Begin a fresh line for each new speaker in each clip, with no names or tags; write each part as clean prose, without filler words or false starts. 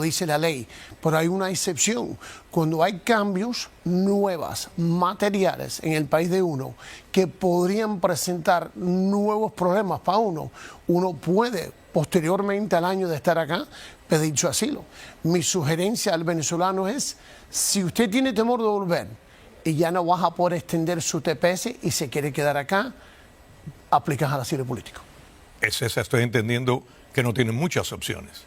dice la ley, pero hay una excepción. Cuando hay cambios nuevas, materiales en el país de uno, que podrían presentar nuevos problemas para uno puede, posteriormente al año de estar acá, pedir su asilo. Mi sugerencia al venezolano es, si usted tiene temor de volver y ya no vas a poder extender su TPS y se quiere quedar acá, aplicas al asilo político.
Estoy entendiendo que no tienen muchas opciones.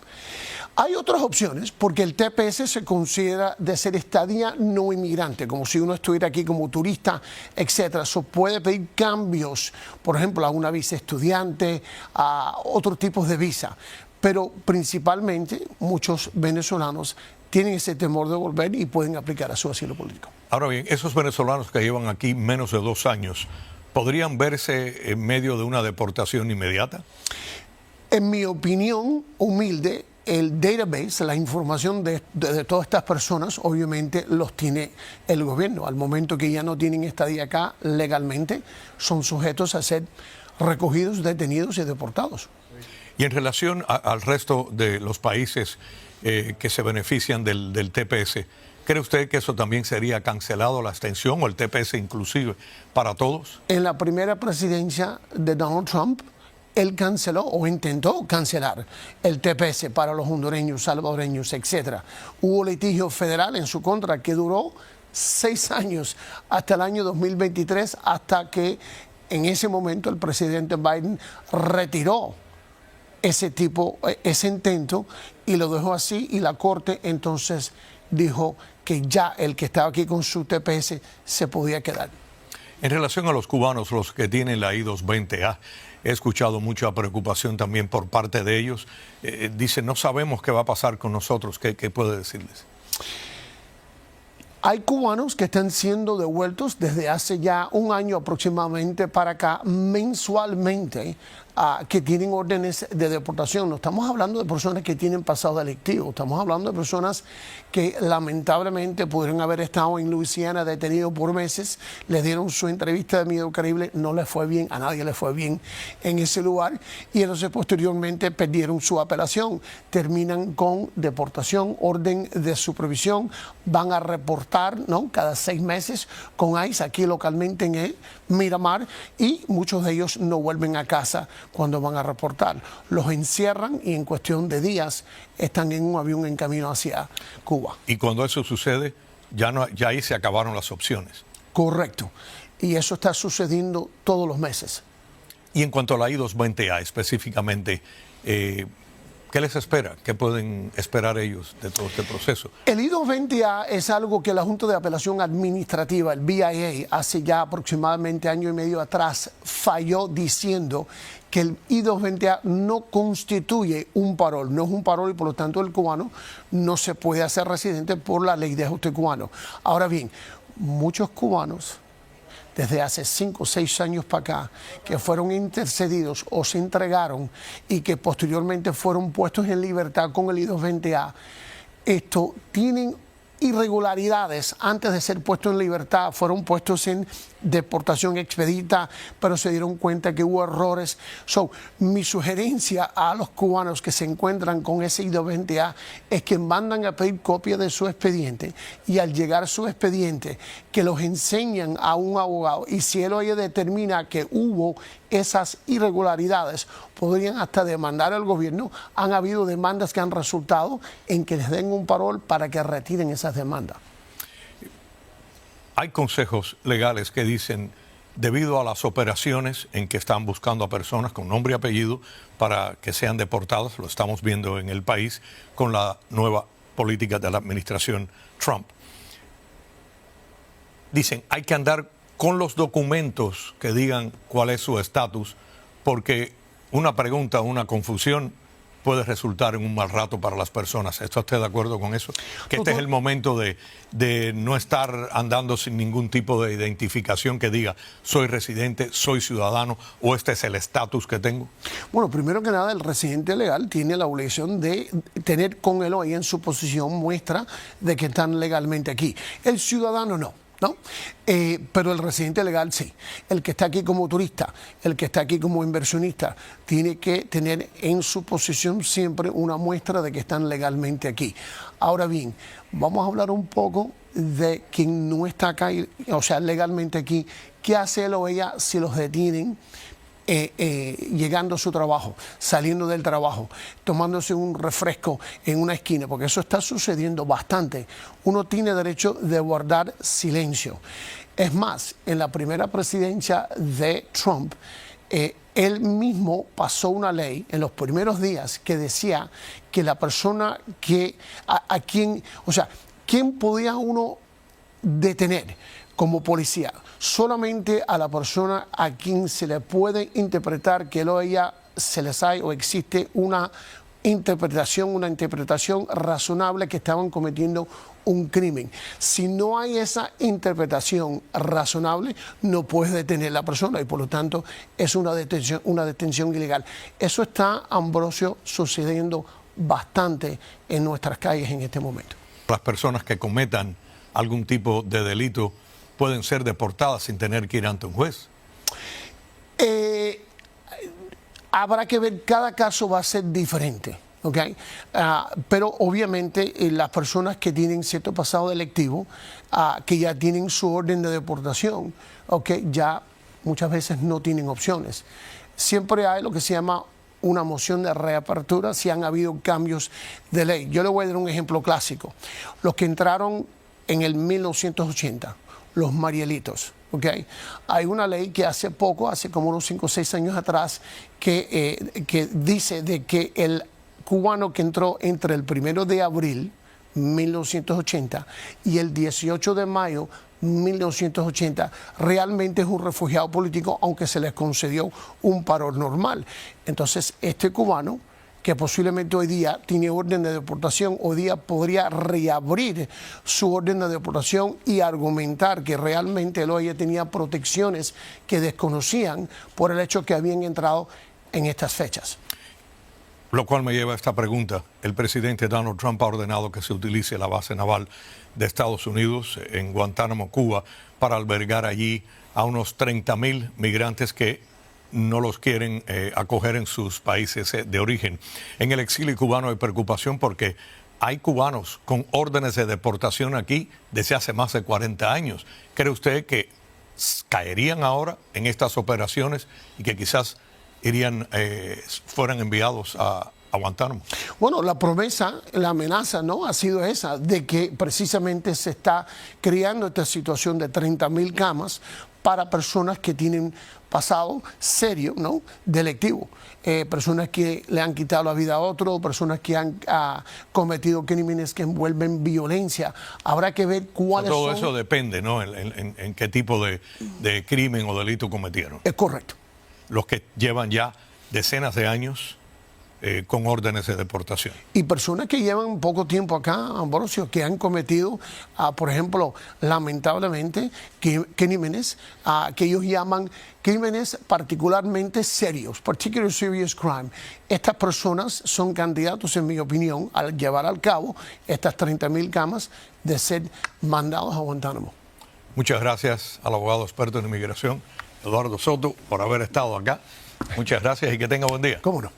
Hay otras opciones porque el TPS se considera de ser estadía no inmigrante, como si uno estuviera aquí como turista, etc. Eso puede pedir cambios, por ejemplo, a una visa estudiante, a otros tipos de visa. Pero principalmente muchos venezolanos tienen ese temor de volver y pueden aplicar a su asilo político.
Ahora bien, esos venezolanos que llevan aquí menos de 2 años, ¿podrían verse en medio de una deportación inmediata?
En mi opinión humilde, el database, la información de todas estas personas, obviamente los tiene el gobierno. Al momento que ya no tienen estadía acá legalmente, son sujetos a ser recogidos, detenidos y deportados.
Y en relación al resto de los países que se benefician del TPS, ¿cree usted que eso también sería cancelado, la extensión o el TPS inclusive para todos?
En la primera presidencia de Donald Trump, él canceló o intentó cancelar el TPS para los hondureños, salvadoreños, etc. Hubo litigio federal en su contra que duró 6 años, hasta el año 2023, hasta que en ese momento el presidente Biden retiró ese intento y lo dejó así, y la corte entonces dijo que ya el que estaba aquí con su TPS se podía quedar.
En relación a los cubanos, los que tienen la I-220A, he escuchado mucha preocupación también por parte de ellos. Dicen, no sabemos qué va a pasar con nosotros. ¿Qué puede decirles?
Hay cubanos que están siendo devueltos desde hace ya 1 año aproximadamente para acá, mensualmente, que tienen órdenes de deportación. No estamos hablando de personas que tienen pasado delictivo, estamos hablando de personas que lamentablemente pudieron haber estado en Luisiana detenidos por meses, les dieron su entrevista de Miedo Caribe, no les fue bien, a nadie le fue bien en ese lugar, y entonces posteriormente perdieron su apelación, terminan con deportación, orden de supervisión, van a reportar, ¿no?, cada 6 meses con ICE aquí localmente en el Miramar, y muchos de ellos no vuelven a casa cuando van a reportar. Los encierran y en cuestión de días están en un avión en camino hacia Cuba.
Y cuando eso sucede, ya ahí se acabaron las opciones.
Correcto. Y eso está sucediendo todos los meses.
Y en cuanto a la I-220A específicamente, ¿qué les espera? ¿Qué pueden esperar ellos de todo este proceso?
El I-220A es algo que la Junta de Apelación Administrativa, el BIA, hace ya aproximadamente 1 año y medio atrás, falló diciendo que el I-220A no constituye un parol, no es un parol, y por lo tanto el cubano no se puede hacer residente por la ley de ajuste cubano. Ahora bien, muchos cubanos desde hace 5 o 6 años para acá, que fueron intercedidos o se entregaron y que posteriormente fueron puestos en libertad con el I-220A, tienen irregularidades antes de ser puestos en libertad, fueron puestos en deportación expedita, pero se dieron cuenta que hubo errores. Mi sugerencia a los cubanos que se encuentran con ese I-220A es que mandan a pedir copia de su expediente, y al llegar su expediente, que los enseñan a un abogado, y si él hoy determina que hubo esas irregularidades, podrían hasta demandar al gobierno. Han habido demandas que han resultado en que les den un parol para que retiren esas demandas.
Hay consejos legales que dicen, debido a las operaciones en que están buscando a personas con nombre y apellido para que sean deportadas, lo estamos viendo en el país con la nueva política de la administración Trump. Dicen, hay que andar con los documentos que digan cuál es su estatus, porque una pregunta, una confusión puede resultar en un mal rato para las personas. ¿Está usted de acuerdo con eso? Que este es el momento de no estar andando sin ningún tipo de identificación que diga soy residente, soy ciudadano, o este es el estatus que tengo.
Bueno, primero que nada, el residente legal tiene la obligación de tener con él hoy en su posición muestra de que están legalmente aquí. El ciudadano no. ¿no? Pero el residente legal sí. El que está aquí como turista, el que está aquí como inversionista, tiene que tener en su posesión siempre una muestra de que están legalmente aquí. Ahora bien, vamos a hablar un poco de quien no está acá, o sea, legalmente aquí. ¿Qué hace él o ella si los detienen? Llegando a su trabajo, saliendo del trabajo, tomándose un refresco en una esquina, porque eso está sucediendo bastante. Uno tiene derecho de guardar silencio. Es más, en la primera presidencia de Trump, él mismo pasó una ley en los primeros días que decía que la persona que a quien, o sea, ¿quién podía uno detener como policía? Solamente a la persona a quien se le puede interpretar que él o ella se les hay o existe una interpretación razonable que estaban cometiendo un crimen. Si no hay esa interpretación razonable, no puedes detener a la persona y por lo tanto es una detención ilegal. Eso está, Ambrosio, sucediendo bastante en nuestras calles en este momento.
Las personas que cometan algún tipo de delito pueden ser deportadas sin tener que ir ante un juez.
Habrá que ver, cada caso va a ser diferente, ¿ok? Pero obviamente las personas que tienen cierto pasado delictivo, que ya tienen su orden de deportación, ¿ok? Ya muchas veces no tienen opciones. Siempre hay lo que se llama una moción de reapertura si han habido cambios de ley. Yo le voy a dar un ejemplo clásico. Los que entraron en el 1980, los Marielitos, ¿ok? Hay una ley que hace poco, hace como unos 5 o 6 años atrás, que dice de que el cubano que entró entre el 1 de abril 1980 y el 18 de mayo 1980 realmente es un refugiado político, aunque se les concedió un paro normal. Entonces, este cubano, que posiblemente hoy día tiene orden de deportación, hoy día podría reabrir su orden de deportación y argumentar que realmente él o ella tenía protecciones que desconocían por el hecho que habían entrado en estas fechas.
Lo cual me lleva a esta pregunta. El presidente Donald Trump ha ordenado que se utilice la base naval de Estados Unidos en Guantánamo, Cuba, para albergar allí a unos 30,000 migrantes que no los quieren acoger en sus países de origen. En el exilio cubano hay preocupación porque hay cubanos con órdenes de deportación aquí desde hace más de 40 años. ¿Cree usted que caerían ahora en estas operaciones y que quizás fueran enviados a Guantánamo?
Bueno, la promesa, la amenaza, ¿no?, ha sido esa, de que precisamente se está creando esta situación de 30,000 camas para personas que tienen pasado serio, ¿no?, delictivo. Personas que le han quitado la vida a otro, personas que han cometido crímenes que envuelven violencia. Habrá que ver cuáles son.
Todo eso depende, ¿no?, en qué tipo de crimen o delito cometieron.
Es correcto.
Los que llevan ya decenas de años con órdenes de deportación.
Y personas que llevan poco tiempo acá, Ambrosio, que han cometido, por ejemplo, lamentablemente, crímenes que ellos llaman crímenes particularmente serios, particularly serious crime. Estas personas son candidatos, en mi opinión, al llevar al cabo estas 30,000 camas, de ser mandados a Guantánamo.
Muchas gracias al abogado experto en inmigración, Eduardo Soto, por haber estado acá. Muchas gracias y que tenga buen día.
¿Cómo no?